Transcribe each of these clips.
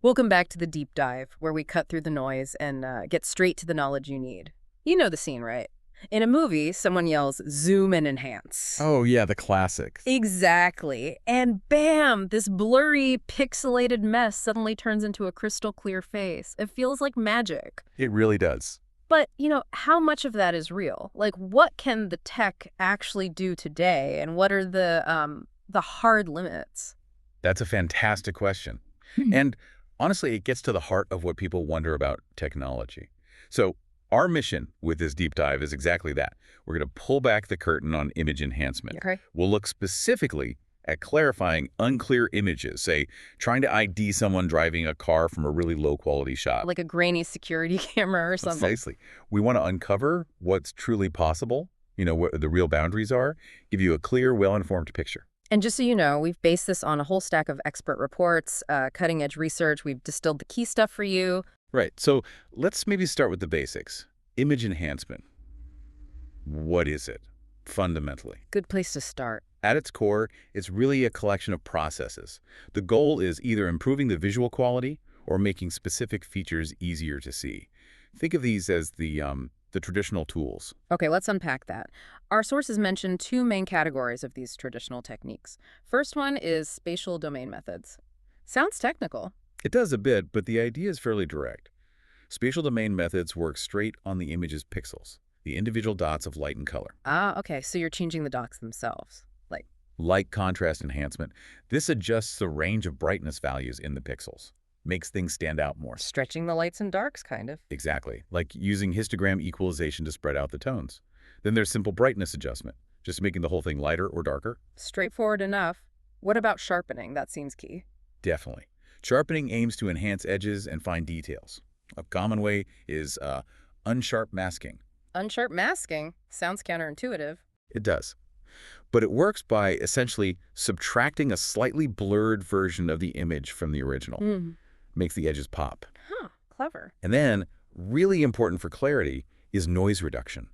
Welcome back to the deep dive, where we cut through the noise and get straight to the knowledge you need. You know the scene, right? In a movie, someone yells, zoom and enhance. Oh, yeah, the classics. Exactly. And bam, this blurry, pixelated mess suddenly turns into a crystal clear face. It feels like magic. It really does. But, how much of that is real? Like, what can the tech actually do today, and what are the hard limits? That's a fantastic question. And honestly, it gets to the heart of what people wonder about technology. So our mission with this deep dive is exactly that. We're going to pull back the curtain on image enhancement. Okay. We'll look specifically at clarifying unclear images, say, trying to ID someone driving a car from a really low-quality shot. Like a grainy security camera or something. Precisely. We want to uncover what's truly possible, what the real boundaries are, give you a clear, well-informed picture. And just so you know, we've based this on a whole stack of expert reports, cutting-edge research. We've distilled the key stuff for you. Right. So let's maybe start with the basics. Image enhancement. What is it, fundamentally? Good place to start. At its core, it's really a collection of processes. The goal is either improving the visual quality or making specific features easier to see. Think of these as the traditional tools. Okay, let's unpack that. Our sources mention two main categories of these traditional techniques. First one is spatial domain methods. Sounds technical. It does a bit, but the idea is fairly direct. Spatial domain methods work straight on the image's pixels, the individual dots of light and color. Ah, okay, so you're changing the dots themselves. Light contrast enhancement. This adjusts the range of brightness values in the pixels. Makes things stand out more. Stretching the lights and darks, kind of. Exactly, like using histogram equalization to spread out the tones. Then there's simple brightness adjustment, just making the whole thing lighter or darker. Straightforward enough. What about sharpening? That seems key. Definitely. Sharpening aims to enhance edges and fine details. A common way is unsharp masking. Unsharp masking? Sounds counterintuitive. It does. But it works by essentially subtracting a slightly blurred version of the image from the original. Makes the edges pop. Huh, clever. And then, really important for clarity, is noise reduction.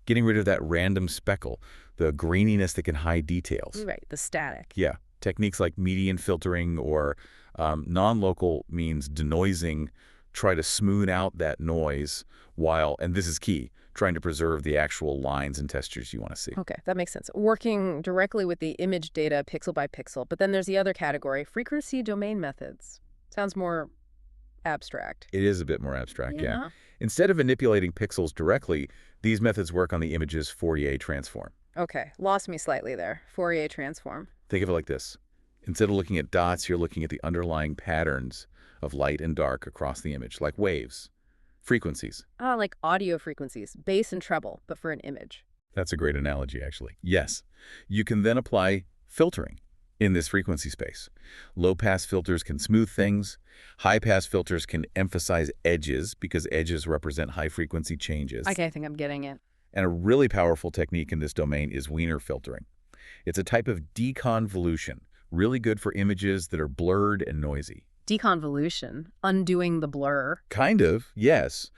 Getting rid of that random speckle, the graininess that can hide details. Right, the static. Yeah, techniques like median filtering or non-local means denoising try to smooth out that noise while, and this is key, trying to preserve the actual lines and textures you want to see. Okay, that makes sense. Working directly with the image data pixel by pixel. But then there's the other category, frequency domain methods. Sounds more abstract. It is a bit more abstract, yeah. Instead of manipulating pixels directly, these methods work on the image's Fourier transform. Okay, lost me slightly there. Fourier transform. Think of it like this. Instead of looking at dots, you're looking at the underlying patterns of light and dark across the image, like waves, frequencies. Ah, like audio frequencies, bass and treble, but for an image. That's a great analogy, actually. Yes. You can then apply filtering in this frequency space. Low-pass filters can smooth things. High-pass filters can emphasize edges because edges represent high-frequency changes. Okay, I think I'm getting it. And a really powerful technique in this domain is Wiener filtering. It's a type of deconvolution, really good for images that are blurred and noisy. Deconvolution, undoing the blur. Kind of, yes.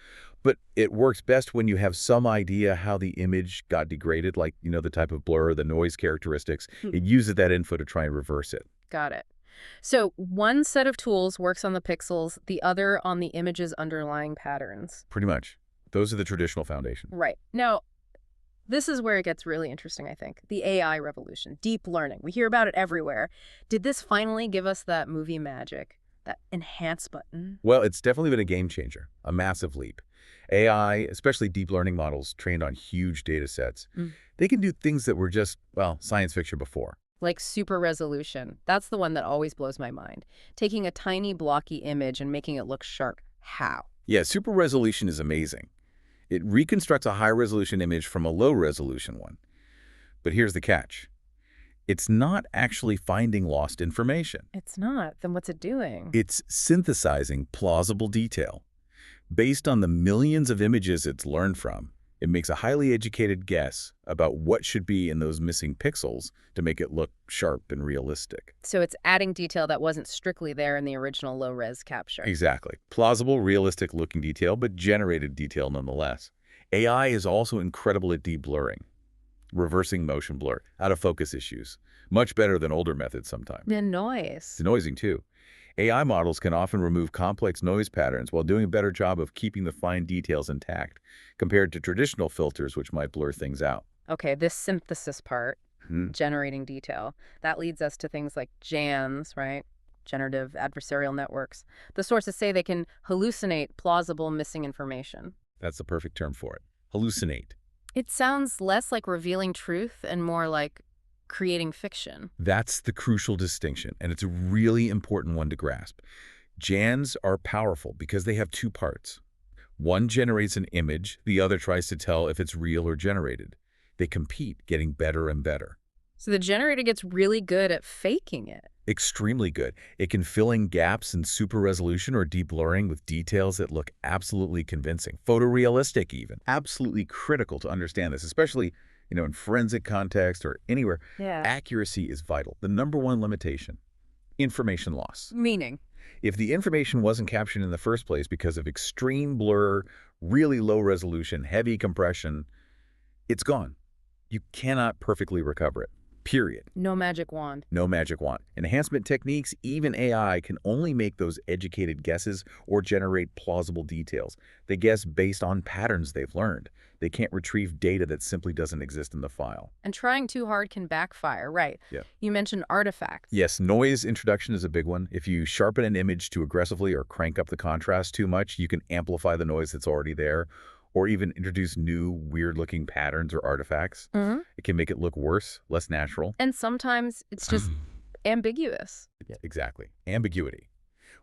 But it works best when you have some idea how the image got degraded, like, the type of blur, the noise characteristics. It uses that info to try and reverse it. Got it. So one set of tools works on the pixels, the other on the image's underlying patterns. Pretty much. Those are the traditional foundation. Right. Now, this is where it gets really interesting, I think. The AI revolution, deep learning. We hear about it everywhere. Did this finally give us that movie magic? That enhance button? Well, it's definitely been a game changer, a massive leap. AI, especially deep learning models trained on huge data sets, they can do things that were just, science fiction before. Like super resolution. That's the one that always blows my mind. Taking a tiny blocky image and making it look sharp. How? Yeah, super resolution is amazing. It reconstructs a high-resolution image from a low-resolution one. But here's the catch. It's not actually finding lost information. It's not. Then what's it doing? It's synthesizing plausible detail. Based on the millions of images it's learned from, it makes a highly educated guess about what should be in those missing pixels to make it look sharp and realistic. So it's adding detail that wasn't strictly there in the original low-res capture. Exactly. Plausible, realistic-looking detail, but generated detail nonetheless. AI is also incredible at deblurring, reversing motion blur, out-of-focus issues. Much better than older methods sometimes. The noise. Denoising, too. AI models can often remove complex noise patterns while doing a better job of keeping the fine details intact, compared to traditional filters which might blur things out. Okay, this synthesis part, Hmm. generating detail, that leads us to things like GANs, right? Generative adversarial networks. The sources say they can hallucinate plausible missing information. That's the perfect term for it. Hallucinate. It sounds less like revealing truth and more like creating fiction. That's the crucial distinction, and it's a really important one to grasp. GANs are powerful because they have two parts. One generates an image, the other tries to tell if it's real or generated. They compete, getting better and better. So the generator gets really good at faking it. Extremely good. It can fill in gaps in super resolution or deep blurring with details that look absolutely convincing, photorealistic even. Absolutely critical to understand this, especially, in forensic context or anywhere. Yeah. Accuracy is vital. The number one limitation, information loss. Meaning? If the information wasn't captured in the first place because of extreme blur, really low resolution, heavy compression, it's gone. You cannot perfectly recover it, period. No magic wand. No magic wand. Enhancement techniques, even AI, can only make those educated guesses or generate plausible details. They guess based on patterns they've learned. They can't retrieve data that simply doesn't exist in the file. And trying too hard can backfire, right? Yeah. You mentioned artifacts. Yes, noise introduction is a big one. If you sharpen an image too aggressively or crank up the contrast too much, you can amplify the noise that's already there, or even introduce new, weird-looking patterns or artifacts. Mm-hmm. It can make it look worse, less natural. And sometimes it's just ambiguous. Yeah, exactly. Ambiguity.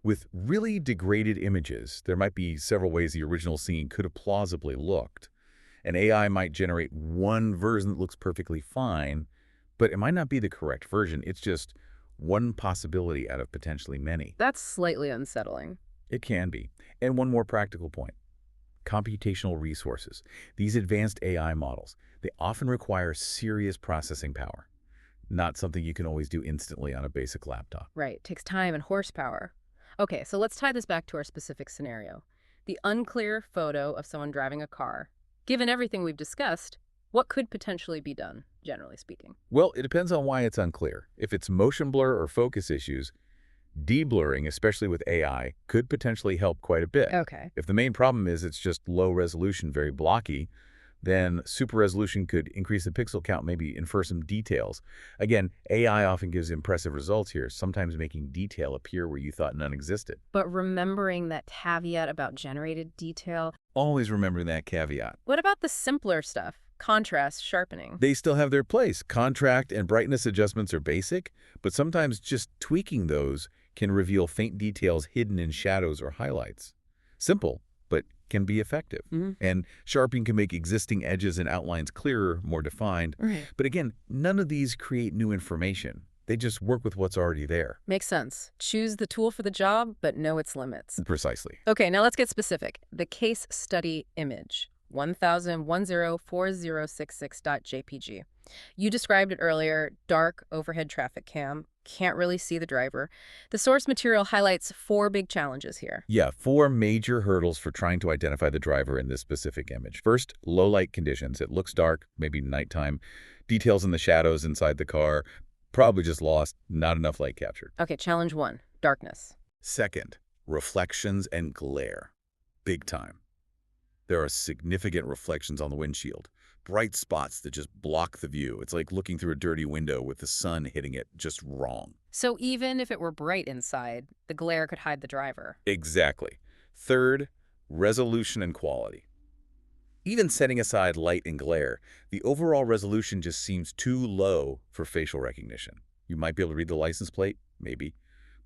With really degraded images, there might be several ways the original scene could have plausibly looked. An AI might generate one version that looks perfectly fine, but it might not be the correct version. It's just one possibility out of potentially many. That's slightly unsettling. It can be. And one more practical point. Computational resources. These advanced AI models, they often require serious processing power. Not something you can always do instantly on a basic laptop. Right. Takes time and horsepower. Okay, so let's tie this back to our specific scenario. The unclear photo of someone driving a car. Given everything we've discussed, what could potentially be done, generally speaking? Well, it depends on why it's unclear. If it's motion blur or focus issues, deblurring, especially with AI, could potentially help quite a bit. Okay. If the main problem is it's just low resolution, very blocky, then super resolution could increase the pixel count, maybe infer some details. Again, AI often gives impressive results here, sometimes making detail appear where you thought none existed. But remembering that caveat about generated detail. Always remembering that caveat. What about the simpler stuff? Contrast, sharpening. They still have their place. Contrast and brightness adjustments are basic, but sometimes just tweaking those can reveal faint details hidden in shadows or highlights. Simple, but can be effective. Mm-hmm. And sharpening can make existing edges and outlines clearer, more defined. Right. But again, none of these create new information. They just work with what's already there. Makes sense. Choose the tool for the job, but know its limits. Precisely. Okay, now let's get specific. The case study image, 10104066.jpg. You described it earlier, dark overhead traffic cam, can't really see the driver. The source material highlights 4 big challenges here. Yeah, 4 major hurdles for trying to identify the driver in this specific image. First, low light conditions. It looks dark, maybe nighttime. Details in the shadows inside the car, probably just lost, not enough light captured. Okay, challenge 1, darkness. Second, reflections and glare. Big time. There are significant reflections on the windshield. Bright spots that just block the view. It's like looking through a dirty window with the sun hitting it just wrong. So even if it were bright inside, the glare could hide the driver. Exactly. Third, resolution and quality. Even setting aside light and glare, the overall resolution just seems too low for facial recognition. You might be able to read the license plate, maybe,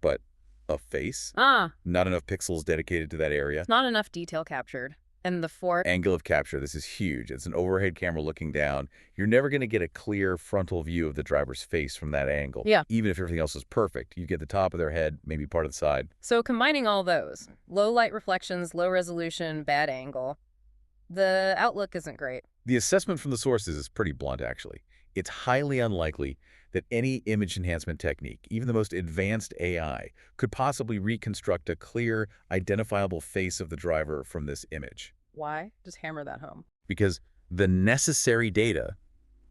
but a face? Not enough pixels dedicated to that area. Not enough detail captured. And the 4th? Angle of capture. This is huge. It's an overhead camera looking down. You're never going to get a clear frontal view of the driver's face from that angle. Yeah. Even if everything else is perfect. You get the top of their head, maybe part of the side. So combining all those, low light reflections, low resolution, bad angle, the outlook isn't great. The assessment from the sources is pretty blunt, actually. It's highly unlikely that any image enhancement technique, even the most advanced AI, could possibly reconstruct a clear, identifiable face of the driver from this image. Why? Just hammer that home. Because the necessary data,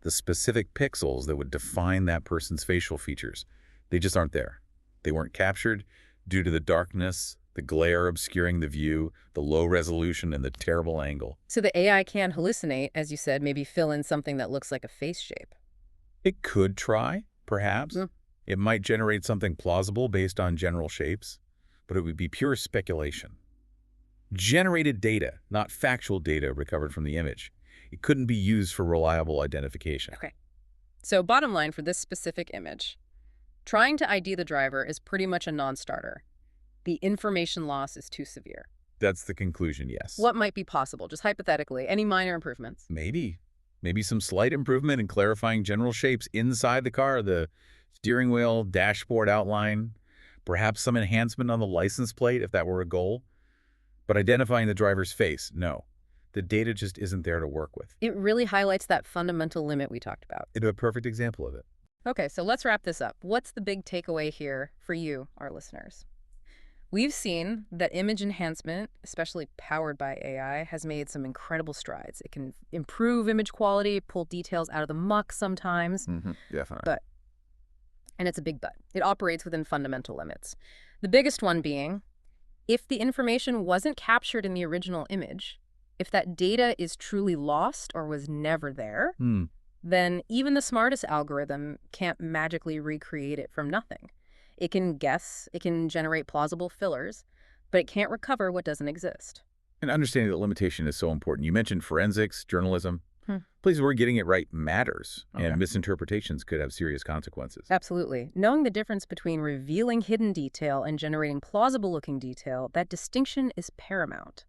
the specific pixels that would define that person's facial features, they just aren't there. They weren't captured, due to the darkness, the glare obscuring the view, the low resolution, and the terrible angle. So the AI can hallucinate, as you said, maybe fill in something that looks like a face shape. It could try, perhaps. Mm. It might generate something plausible based on general shapes, but it would be pure speculation. Generated data, not factual data recovered from the image. It couldn't be used for reliable identification. Okay. So bottom line for this specific image, trying to ID the driver is pretty much a non-starter. The information loss is too severe. That's the conclusion, yes. What might be possible, just hypothetically? Any minor improvements? Maybe. Maybe some slight improvement in clarifying general shapes inside the car, the steering wheel, dashboard outline, perhaps some enhancement on the license plate if that were a goal. But identifying the driver's face, no. The data just isn't there to work with. It really highlights that fundamental limit we talked about. It's a perfect example of it. Okay, so let's wrap this up. What's the big takeaway here for you, our listeners? We've seen that image enhancement, especially powered by AI, has made some incredible strides. It can improve image quality, pull details out of the muck sometimes. Definitely. And it's a big but. It operates within fundamental limits. The biggest one being, if the information wasn't captured in the original image, if that data is truly lost or was never there, then even the smartest algorithm can't magically recreate it from nothing. It can guess, it can generate plausible fillers, but it can't recover what doesn't exist. And understanding that limitation is so important. You mentioned forensics, journalism. Places where getting it right matters, and misinterpretations could have serious consequences. Absolutely. Knowing the difference between revealing hidden detail and generating plausible-looking detail, that distinction is paramount.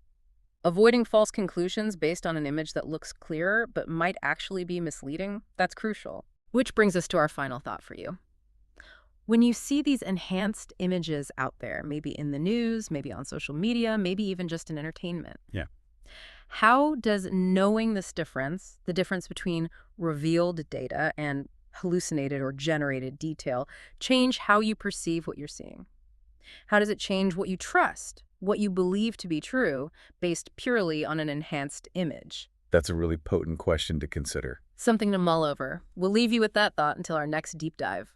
Avoiding false conclusions based on an image that looks clearer but might actually be misleading, that's crucial. Which brings us to our final thought for you. When you see these enhanced images out there, maybe in the news, maybe on social media, maybe even just in entertainment, how does knowing this difference, the difference between revealed data and hallucinated or generated detail, change how you perceive what you're seeing? How does it change what you trust, what you believe to be true, based purely on an enhanced image? That's a really potent question to consider. Something to mull over. We'll leave you with that thought until our next deep dive.